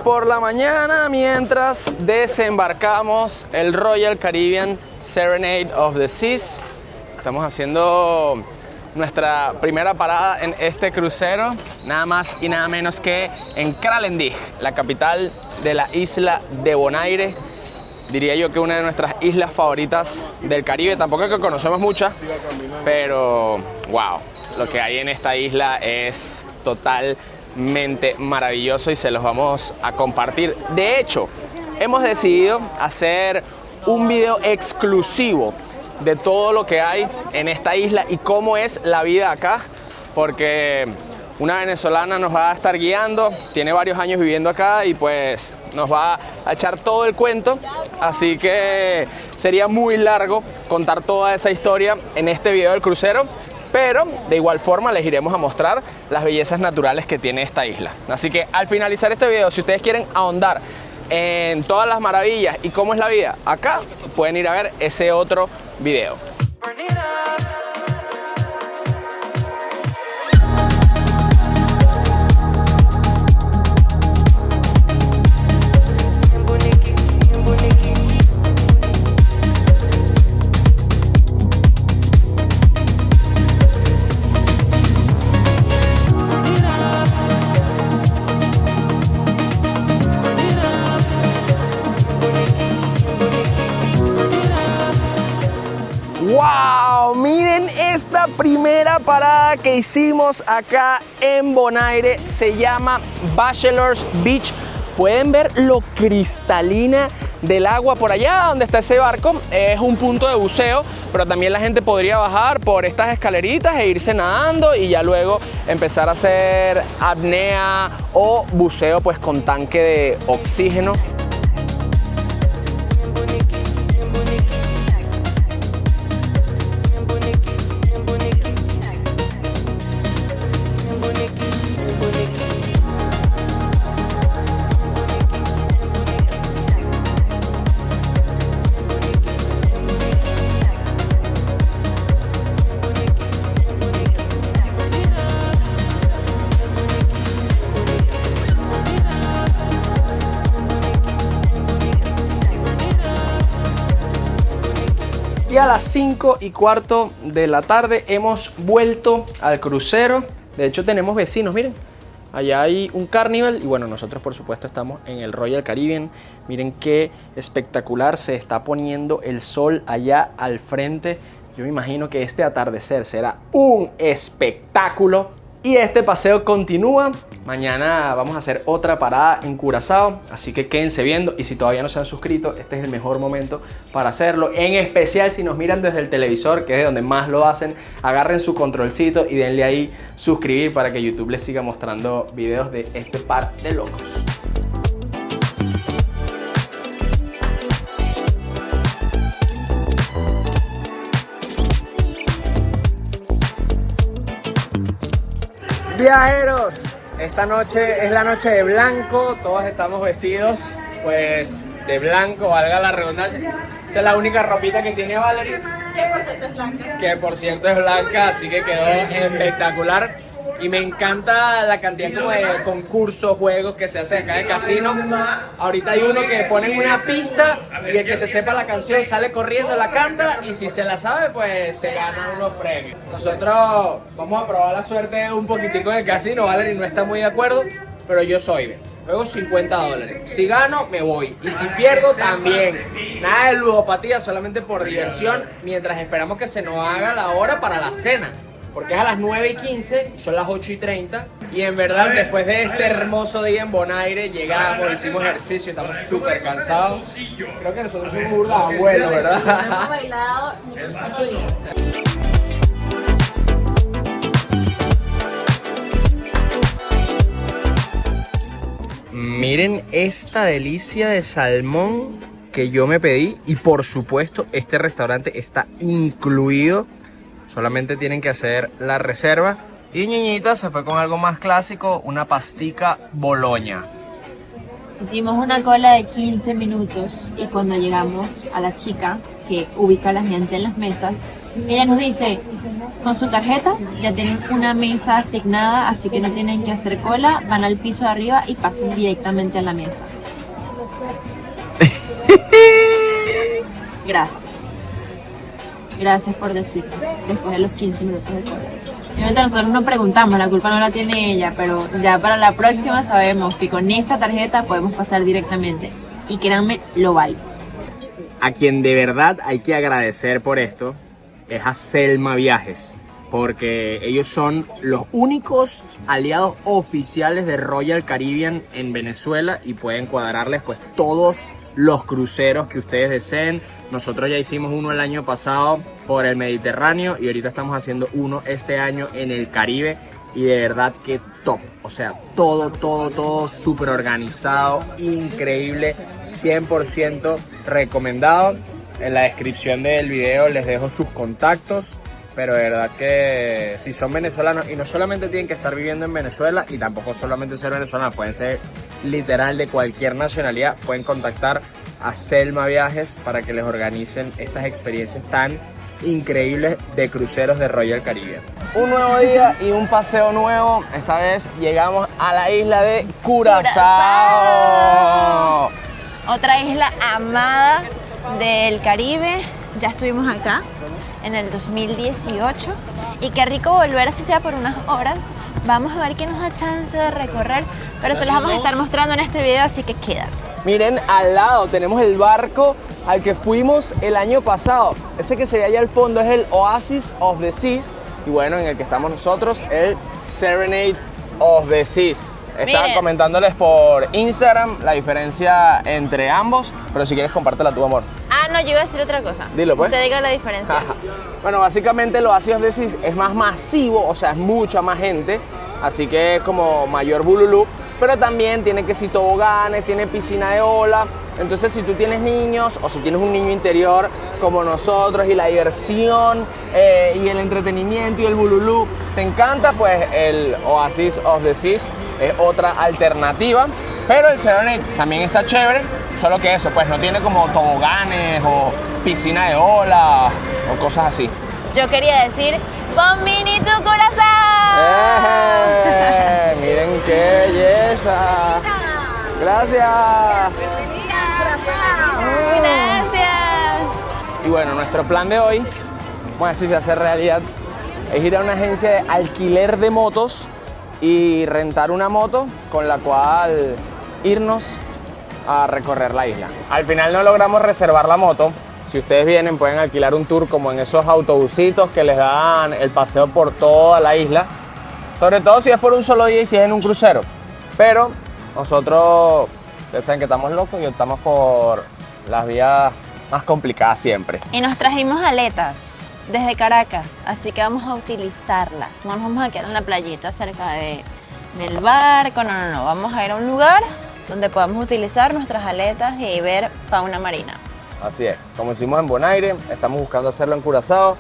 Por la mañana, mientras desembarcamos el Royal Caribbean Serenade of the Seas, estamos haciendo nuestra primera parada en este crucero, nada más y nada menos que en Kralendijk, la capital de la isla de Bonaire. Diría yo que una de nuestras islas favoritas del Caribe. Tampoco es que conocemos muchas, pero wow, lo que hay en esta isla es totalmente maravilloso y se los vamos a compartir. De hecho, hemos decidido hacer un video exclusivo de todo lo que hay en esta isla y cómo es la vida acá, porque una venezolana nos va a estar guiando, tiene varios años viviendo acá y pues nos va a echar todo el cuento, así que sería muy largo contar toda esa historia en este video del crucero. Pero de igual forma les iremos a mostrar las bellezas naturales que tiene esta isla. Así que al finalizar este video, si ustedes quieren ahondar en todas las maravillas y cómo es la vida acá, pueden ir a ver ese otro video. ¡Wow! Miren esta primera parada que hicimos acá en Bonaire. Se llama Bachelor's Beach. Pueden ver lo cristalina del agua por allá donde está ese barco. Es un punto de buceo, pero también la gente podría bajar por estas escaleritas e irse nadando y ya luego empezar a hacer apnea o buceo pues con tanque de oxígeno. Y a las 5:15 de la tarde hemos vuelto al crucero. De hecho tenemos vecinos, miren. Allá hay un Carnival y bueno, nosotros por supuesto estamos en el Royal Caribbean. Miren qué espectacular, se está poniendo el sol allá al frente. Yo me imagino que este atardecer será un espectáculo Y este paseo continúa. Mañana vamos a hacer otra parada en Curazao, así que quédense viendo. Y si todavía no se han suscrito, este es el mejor momento para hacerlo. En especial si nos miran desde el televisor, que es de donde más lo hacen. Agarren su controlcito y denle ahí suscribir para que YouTube les siga mostrando videos de este par de locos. Viajeros, esta noche es la noche de blanco, todos estamos vestidos pues de blanco, valga la redundancia. Esa es la única ropita que tiene Valerie, que por cierto es blanca, así que quedó espectacular. Y me encanta la cantidad como de concursos, juegos que se hacen acá en el casino. Ahorita hay uno que ponen una pista y el que se sepa la canción sale corriendo, la canta y si se la sabe pues se gana unos premios. Nosotros vamos a probar la suerte un poquitico en el casino. Valerie no está muy de acuerdo, pero yo soy. Juego $50. Si gano, me voy. Y si pierdo, también. Nada de ludopatía, solamente por diversión, mientras esperamos que se nos haga la hora para la cena. Porque es a las 9:15, son las 8:30. Y en verdad, después de este hermoso día en Bonaire, llegamos, hicimos ejercicio, estamos súper cansados. Creo que nosotros somos burda abuelos, ¿verdad? No hemos bailado ni un solo día. Miren esta delicia de salmón que yo me pedí. Y por supuesto, este restaurante está incluido. Solamente tienen que hacer la reserva. Y Ñiñita se fue con algo más clásico, una pastica Boloña. Hicimos una cola de 15 minutos y cuando llegamos a la chica que ubica a la gente en las mesas, ella nos dice, con su tarjeta ya tienen una mesa asignada, así que no tienen que hacer cola, van al piso de arriba y pasan directamente a la mesa. Gracias. Gracias por decirnos, después de los 15 minutos de cola. Obviamente nosotros no preguntamos, la culpa no la tiene ella, pero ya para la próxima sabemos que con esta tarjeta podemos pasar directamente. Y créanme, lo vale. A quien de verdad hay que agradecer por esto es a Selma Viajes, porque ellos son los únicos aliados oficiales de Royal Caribbean en Venezuela y pueden cuadrarles pues todos los cruceros que ustedes deseen. Nosotros ya hicimos uno el año pasado por el Mediterráneo y ahorita estamos haciendo uno este año en el Caribe y de verdad que top, o sea, todo súper organizado, increíble, 100% recomendado. En la descripción del video les dejo sus contactos, pero de verdad que si son venezolanos y no solamente tienen que estar viviendo en Venezuela y tampoco solamente ser venezolanos, pueden ser literal de cualquier nacionalidad, pueden contactar a Selma Viajes para que les organicen estas experiencias tan increíbles de cruceros de Royal Caribbean. Un nuevo día y un paseo nuevo. Esta vez llegamos a la isla de Curazao. Otra isla amada del Caribe. Ya estuvimos acá en el 2018 y qué rico volver así sea por unas horas. Vamos a ver qué nos da chance de recorrer, pero se los vamos a estar mostrando en este video, así que quédate. Miren, al lado tenemos el barco al que fuimos el año pasado. Ese que se ve allá al fondo es el Oasis of the Seas. Y bueno, en el que estamos nosotros, el Serenade of the Seas. Estaba comentándoles por Instagram la diferencia entre ambos, pero si quieres compártela tú, amor. Ah, no, yo iba a decir otra cosa. Dilo, pues. Usted diga la diferencia. Bueno, básicamente el Oasis of the Seas es más masivo, o sea, es mucha más gente, así que es como mayor bululú, pero también tiene que si toboganes, tiene piscina de ola. Entonces, si tú tienes niños o si tienes un niño interior como nosotros y la diversión y el entretenimiento y el bululú te encanta, pues el Oasis of the Seas es otra alternativa. Pero el Serenade también está chévere, solo que eso, pues no tiene como toboganes o piscina de ola o cosas así. Yo quería decir, ¡Bombini tu corazón! ¡Miren qué belleza! ¡Gracias! ¡Gracias! Y bueno, nuestro plan de hoy, vamos a ver si se hace realidad, es ir a una agencia de alquiler de motos y rentar una moto con la cual irnos a recorrer la isla. Al final no logramos reservar la moto. Si ustedes vienen pueden alquilar un tour como en esos autobusitos que les dan el paseo por toda la isla. Sobre todo si es por un solo día y si es en un crucero. Pero nosotros, ustedes saben que estamos locos y optamos por las vías más complicadas siempre. Y nos trajimos aletas desde Caracas, así que vamos a utilizarlas. No nos vamos a quedar en la playita cerca del barco, no. Vamos a ir a un lugar donde podamos utilizar nuestras aletas y ver fauna marina. Así es, como hicimos en Bonaire, estamos buscando hacerlo en Curazao.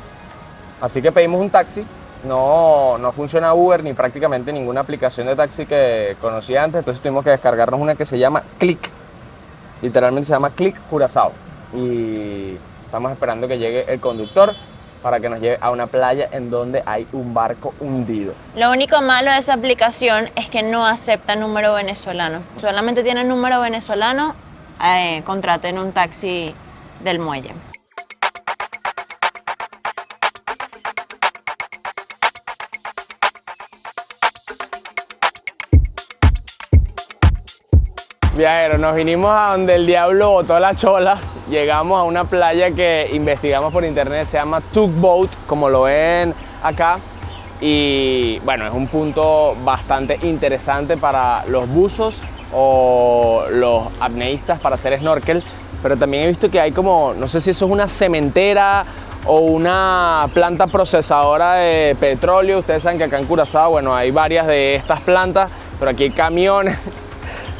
Así que pedimos un taxi. No funciona Uber ni prácticamente ninguna aplicación de taxi que conocía antes, entonces tuvimos que descargarnos una que se llama Click. Literalmente se llama Click Curazao. Y estamos esperando que llegue el conductor para que nos lleve a una playa en donde hay un barco hundido. Lo único malo de esa aplicación es que no acepta número venezolano. Solamente tiene número venezolano, contraten un taxi del muelle. Viajeros, nos vinimos a donde el diablo botó la chola. Llegamos a una playa que investigamos por internet, se llama Tugboat, como lo ven acá. Y bueno, es un punto bastante interesante para los buzos o los apneístas para hacer snorkel. Pero también he visto que hay como, no sé si eso es una cementera o una planta procesadora de petróleo. Ustedes saben que acá en Curazao, bueno, hay varias de estas plantas, pero aquí hay camiones.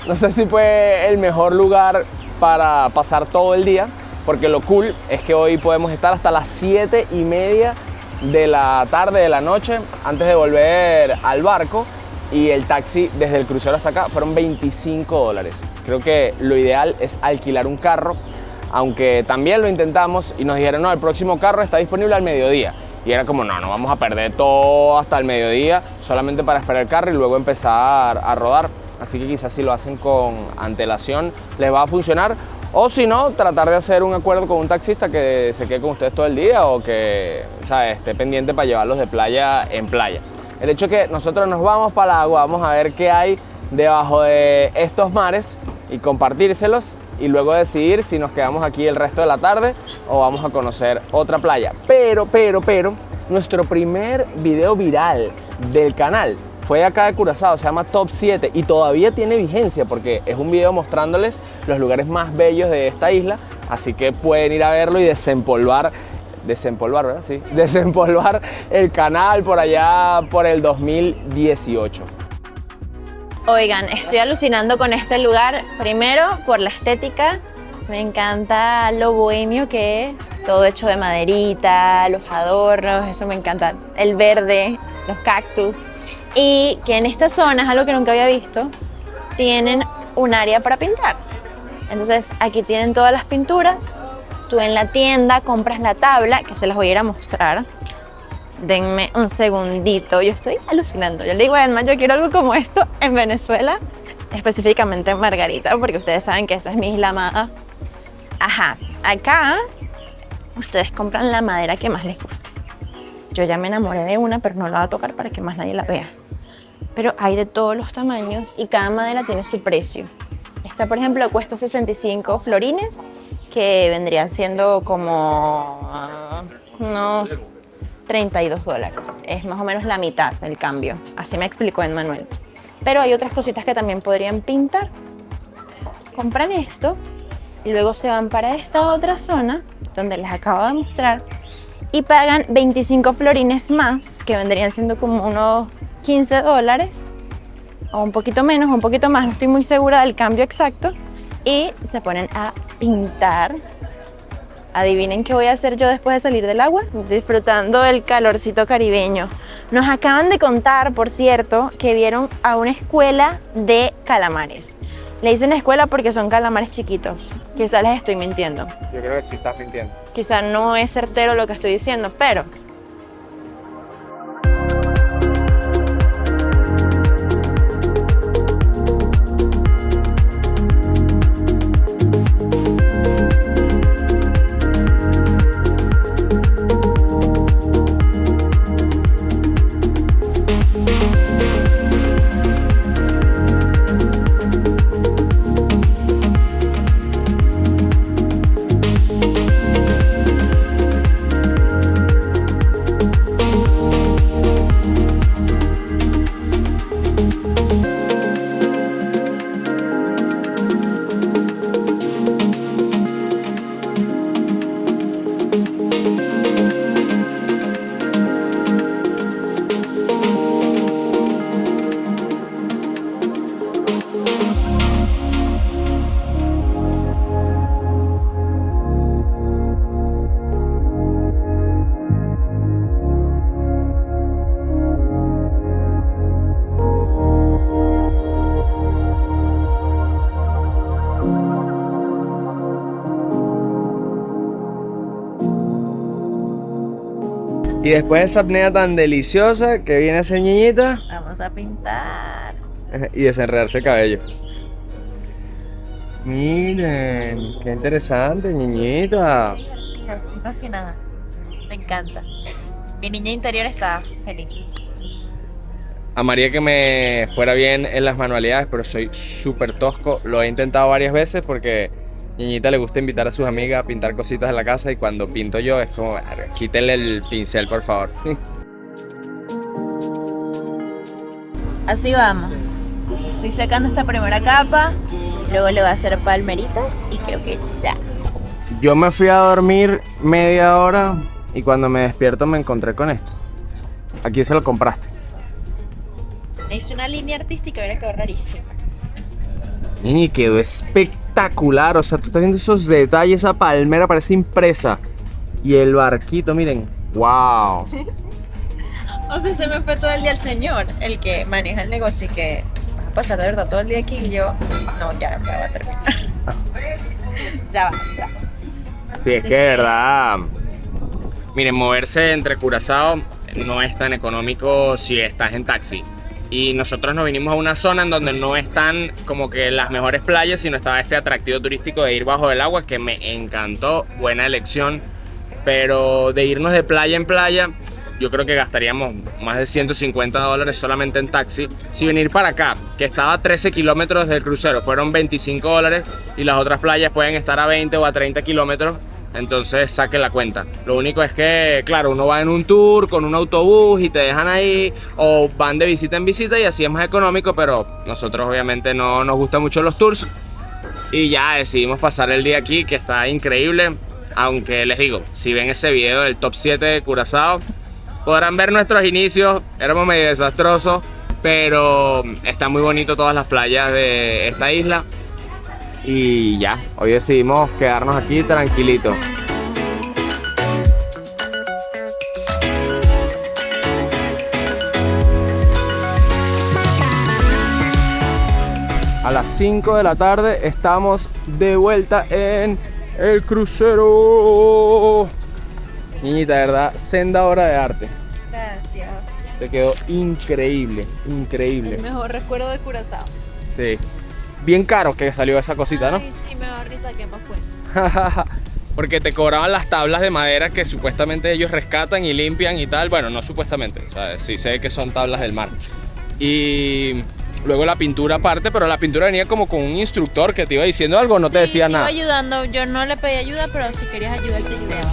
No sé si fue el mejor lugar para pasar todo el día, porque lo cool es que hoy podemos estar hasta las 7:30 de la tarde, de la noche, antes de volver al barco, y el taxi desde el crucero hasta acá fueron $25. Creo que lo ideal es alquilar un carro, aunque también lo intentamos y nos dijeron, no, el próximo carro está disponible al mediodía. Y era como, no vamos a perder todo hasta el mediodía solamente para esperar el carro y luego empezar a rodar. Así que quizás si lo hacen con antelación les va a funcionar. O si no, tratar de hacer un acuerdo con un taxista que se quede con ustedes todo el día o que, ¿sabes?, esté pendiente para llevarlos de playa en playa. El hecho es que nosotros nos vamos para el agua, vamos a ver qué hay debajo de estos mares y compartírselos y luego decidir si nos quedamos aquí el resto de la tarde o vamos a conocer otra playa. Pero, nuestro primer video viral del canal fue acá de Curazao, se llama Top 7 y todavía tiene vigencia porque es un video mostrándoles los lugares más bellos de esta isla, así que pueden ir a verlo y desempolvar, ¿verdad? Sí, desempolvar el canal por allá por el 2018. Oigan, estoy alucinando con este lugar, primero por la estética, me encanta lo bohemio que es, todo hecho de maderita, los adornos, eso me encanta, el verde, los cactus. Y que en esta zona, es algo que nunca había visto, tienen un área para pintar. Entonces aquí tienen todas las pinturas, tú en la tienda compras la tabla, que se las voy a ir a mostrar. Denme un segundito, yo estoy alucinando. Yo le digo a Edma, yo quiero algo como esto en Venezuela, específicamente en Margarita, porque ustedes saben que esa es mi isla amada. Ajá, acá ustedes compran la madera que más les guste. Yo ya me enamoré de una, pero no la voy a tocar para que más nadie la vea. Pero hay de todos los tamaños y cada madera tiene su precio. Esta, por ejemplo, cuesta 65 florines, que vendrían siendo como unos $32. Es más o menos la mitad del cambio. Así me explicó Emmanuel. Pero hay otras cositas que también podrían pintar. Compran esto y luego se van para esta otra zona, donde les acabo de mostrar, y pagan 25 florines más, que vendrían siendo como unos $15, o un poquito menos, o un poquito más, no estoy muy segura del cambio exacto, y se ponen a pintar. Adivinen qué voy a hacer yo después de salir del agua, disfrutando del calorcito caribeño. Nos acaban de contar, por cierto, que vieron a una escuela de calamares. Le dicen escuela porque son calamares chiquitos. Quizás les estoy mintiendo. Yo creo que sí estás mintiendo. Quizás no es certero lo que estoy diciendo, pero Y después de esa apnea tan deliciosa que viene a ser niñita Vamos a pintar. y desenredarse el cabello. Miren, qué interesante, niñita. Divertido, estoy fascinada. Me encanta. Mi niña interior está feliz. Amaría que me fuera bien en las manualidades, pero soy súper tosco. Lo he intentado varias veces porque a niñita le gusta invitar a sus amigas a pintar cositas en la casa y cuando pinto yo es como, quítele el pincel, por favor. Así vamos. Estoy sacando esta primera capa, luego le voy a hacer palmeritas y creo que ya. Yo me fui a dormir media hora y cuando me despierto me encontré con esto. Aquí se lo compraste. Es una línea artística, hubiera quedado rarísima. Y quedó espectacular, o sea, tú estás viendo esos detalles, esa palmera parece impresa. Y el barquito, miren, wow. O sea, se me fue todo el día el señor, el que maneja el negocio y que va a pasar de verdad todo el día aquí y yo, no, ya va a terminar. Ya basta. Sí, es que de verdad, miren, moverse entre Curazao no es tan económico si estás en taxi. Y nosotros nos vinimos a una zona en donde no están como que las mejores playas, sino estaba este atractivo turístico de ir bajo el agua, que me encantó, buena elección. Pero de irnos de playa en playa, yo creo que gastaríamos más de $150 solamente en taxi. Si venir para acá, que estaba a 13 kilómetros del crucero, fueron $25 y las otras playas pueden estar a 20 o a 30 kilómetros. Entonces saque la cuenta. Lo único es que, claro, uno va en un tour con un autobús y te dejan ahí, o van de visita en visita y así es más económico, pero nosotros obviamente no nos gustan mucho los tours y ya decidimos pasar el día aquí, que está increíble. Aunque les digo, si ven ese video del top 7 de Curazao, podrán ver nuestros inicios, éramos medio desastrosos, pero está muy bonito todas las playas de esta isla. Y ya, hoy decidimos quedarnos aquí tranquilitos. A las 5 de la tarde estamos de vuelta en el crucero. Niñita, de verdad, senda obra de arte. Gracias. Te quedó increíble, increíble. El mejor recuerdo de Curazao. Sí. Bien caro que salió esa cosita, ¿no? Ay, sí, me da risa que más fue. Porque te cobraban las tablas de madera que supuestamente ellos rescatan y limpian y tal. Bueno, no supuestamente, o sea, sí sé que son tablas del mar. Y luego la pintura aparte, pero la pintura venía como con un instructor que te iba diciendo algo, no te decía nada. Sí, te iba ayudando. Yo no le pedí ayuda, pero si querías ayudar, te ayudaba.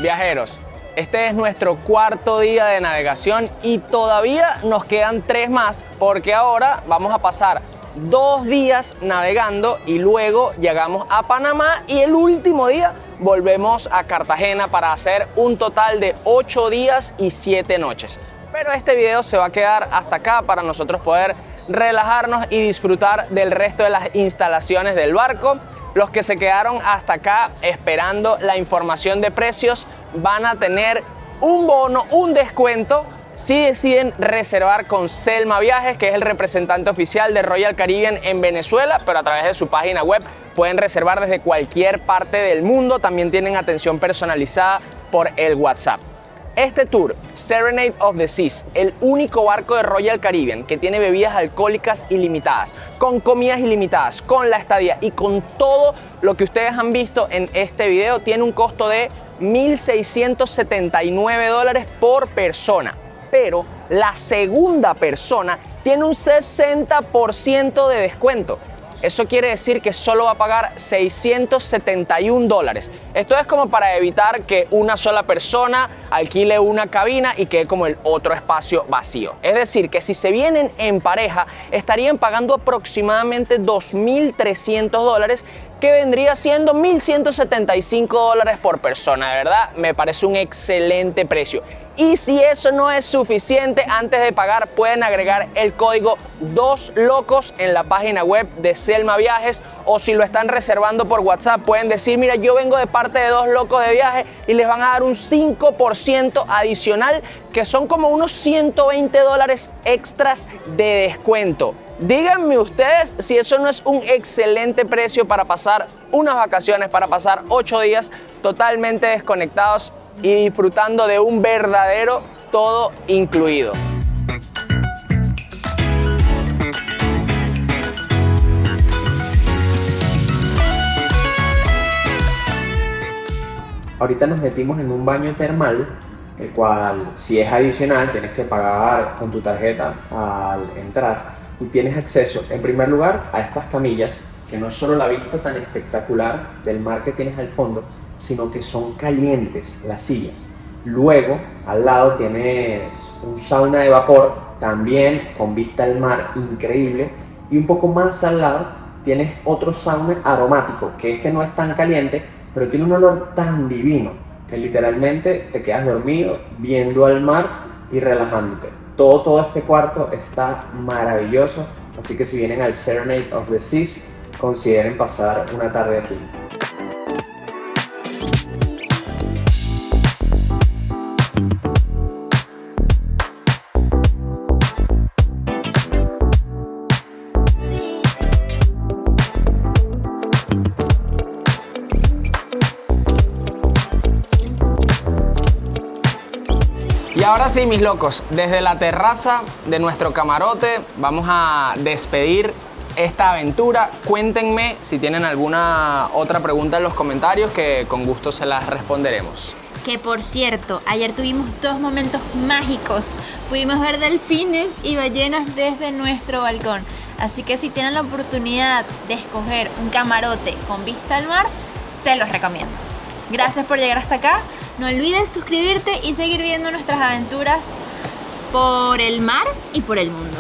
Viajeros, este es nuestro cuarto día de navegación y todavía nos quedan 3 más porque ahora vamos a pasar 2 días navegando y luego llegamos a Panamá y el último día volvemos a Cartagena para hacer un total de 8 días y 7 noches. Pero este video se va a quedar hasta acá para nosotros poder relajarnos y disfrutar del resto de las instalaciones del barco. Los que se quedaron hasta acá esperando la información de precios van a tener un bono, un descuento si deciden reservar con Selma Viajes, que es el representante oficial de Royal Caribbean en Venezuela, pero a través de su página web pueden reservar desde cualquier parte del mundo. También tienen atención personalizada por el WhatsApp. Este tour, Serenade of the Seas, el único barco de Royal Caribbean que tiene bebidas alcohólicas ilimitadas, con comidas ilimitadas, con la estadía y con todo lo que ustedes han visto en este video, tiene un costo de $1,679 por persona. Pero la segunda persona tiene un 60% de descuento. Eso quiere decir que solo va a pagar $671. Esto es como para evitar que una sola persona alquile una cabina y quede como el otro espacio vacío. Es decir, que si se vienen en pareja, estarían pagando aproximadamente $2.300, que vendría siendo $1,175 por persona. De verdad, me parece un excelente precio. Y si eso no es suficiente, antes de pagar pueden agregar el código 2locos en la página web de Selma Viajes, o si lo están reservando por WhatsApp pueden decir, mira, yo vengo de parte de 2 locos de viaje, y les van a dar un 5% adicional, que son como unos $120 extras de descuento. Díganme ustedes si eso no es un excelente precio para pasar unas vacaciones, para pasar 8 días totalmente desconectados y disfrutando de un verdadero todo incluido. Ahorita nos metimos en un baño termal, el cual, si es adicional, tienes que pagar con tu tarjeta al entrar, y tienes acceso, en primer lugar, a estas camillas, que no es solo la vista tan espectacular del mar que tienes al fondo, sino que son calientes las sillas. Luego, al lado tienes un sauna de vapor, también con vista al mar, increíble. Y un poco más al lado tienes otro sauna aromático, que este no es tan caliente, pero tiene un olor tan divino, que literalmente te quedas dormido, viendo al mar y relajándote. Todo este cuarto está maravilloso, así que si vienen al Serenade of the Seas, consideren pasar una tarde aquí. Y ahora sí, mis locos, desde la terraza de nuestro camarote vamos a despedir esta aventura. Cuéntenme si tienen alguna otra pregunta en los comentarios, que con gusto se las responderemos. Que por cierto, ayer tuvimos 2 momentos mágicos. Pudimos ver delfines y ballenas desde nuestro balcón. Así que si tienen la oportunidad de escoger un camarote con vista al mar, se los recomiendo. Gracias por llegar hasta acá. No olvides suscribirte y seguir viendo nuestras aventuras por el mar y por el mundo.